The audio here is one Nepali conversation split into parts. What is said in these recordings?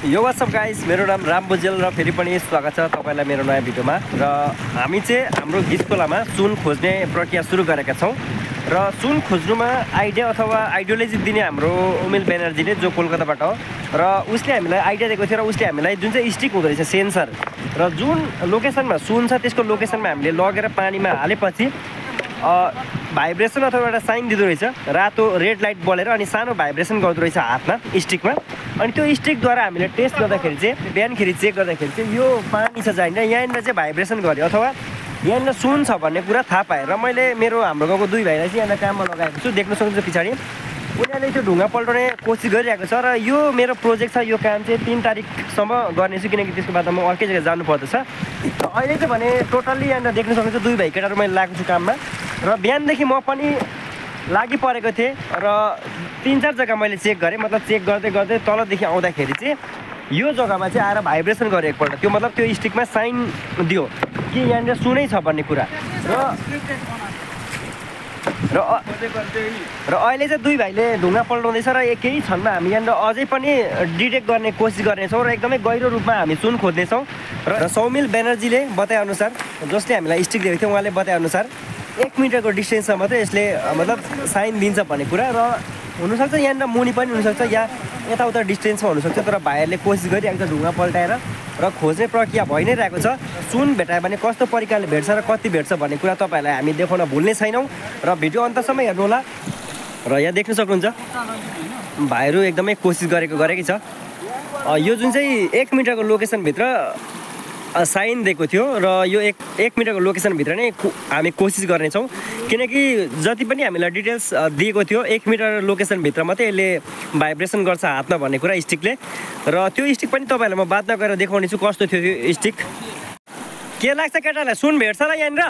यो व्हाट्सअप गाइस, मेरो नाम राम बुजेल र फेरि पनि स्वागत छ तपाईलाई मेरो नयाँ भिडियोमा। र हामी चाहिँ हाम्रो घिसकोलामा सुन खोज्ने प्रक्रिया सुरु गरेका छौं र सुन खोज्नुमा आइडिया अथवा आइडियोलोजी दिने हाम्रो उमेल ब्यानर्जीले जो कोलकाताबाट हो र उसले हामीलाई आइडिया दिएको थियो र उसले हामीलाई जुन चाहिँ स्टिक हुँदो रहेछ सेन्सर र जुन लोकेसनमा सुन छ त्यसको लोकेसनमा हामीले लगेर पानीमा हालेपछि भाइब्रेसन अथवा एउटा साइन दिँदो रहेछ, रातो रेड लाइट बलेर अनि सानो भाइब्रेसन गर्दो रहेछ हातमा स्टिकमा। अनि त्यो स्टिकद्वारा हामीले टेस्ट गर्दाखेरि चाहिँ बिहानखेरि चेक गर्दाखेरि चाहिँ यो पानी छ चाहिँ यहाँनिर चाहिँ भाइब्रेसन गर्यो अथवा यहाँनिर सुन छ भन्ने कुरा थाहा पाएँ। र मैले मेरो हाम्रो गाउँको दुई भाइलाई चाहिँ यहाँनिर काममा लगाएको छु, देख्न सक्नुहुन्छ पछाडि उनीहरूले त्यो ढुङ्गा पल्टाउने कोसिस गरिरहेको छ। र यो मेरो प्रोजेक्ट छ, यो काम चाहिँ 3 तारिकसम्म गर्नेछु किनकि त्यसको बादमा म अर्कै जग्गा जानु पर्दछ। र अहिले चाहिँ भने टोटल्ली यहाँनिर देख्न सक्नुहुन्छ दुई भाइ केटाहरू मैले लगाएको छु काममा र बिहानदेखि म पनि लागि परेको थिएँ र 3-4 जग्गा मैले चेक गरेँ। मतलब चेक गर्दै गर्दै तलदेखि आउँदाखेरि चाहिँ यो जग्गामा चाहिँ आएर भाइब्रेसन गरे एकपल्ट, त्यो मतलब त्यो स्टिकमा साइन दियो कि यहाँनिर सुनै छ भन्ने कुरा। र अहिले चाहिँ दुई भाइले ढुङ्गा पल्टाउँदैछ र केही क्षणमा हामी यहाँनिर अझै पनि डिटेक्ट गर्ने कोसिस गर्नेछौँ र एकदमै गहिरो रूपमा हामी सुन खोज्नेछौँ। र सौमिल ब्यानर्जीले बताएअनुसार, जसले हामीलाई स्टिक दिएको थियो उहाँले बताएअनुसार 1 मिटरको डिस्टेन्समा मात्रै यसले मतलब साइन दिन्छ भन्ने कुरा। र हुनसक्छ यहाँनिर मुनि पनि हुनसक्छ या यताउता डिस्टेन्समा हुनसक्छ, तर भाइहरूले कोसिस गरिरहेको छ ढुङ्गा पल्टाएर र खोज्ने प्रक्रिया भइ नै रहेको छ। सुन भेटायो भने कस्तो प्रकारले भेट्छ र कति भेट्छ भन्ने कुरा तपाईँहरूलाई हामी देखाउन भुल्ने छैनौँ र भिडियो अन्तसम्म हेर्नु होला। र यहाँ देख्न सक्नुहुन्छ भाइहरू एकदमै कोसिस गरेकै छ। यो जुन चाहिँ 1 मिटरको लोकेसनभित्र साइन दिएको थियो र यो 1 मिटरको लोकेसनभित्र नै हामी कोसिस गर्नेछौँ किनकि जति पनि हामीलाई डिटेल्स दिएको थियो 1 मिटर लोकेसनभित्र मात्रै यसले भाइब्रेसन गर्छ हातमा भन्ने कुरा स्टिकले। र त्यो स्टिक पनि तपाईँहरूलाई म बादमा गएर देखाउने छु कस्तो थियो त्यो स्टिक। के लाग्छ केटालाई, सुन भेट्छ होला यहाँनिर?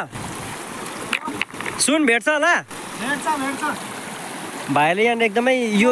सुन भेट्छ होला? भाइले यहाँनिर एकदमै यो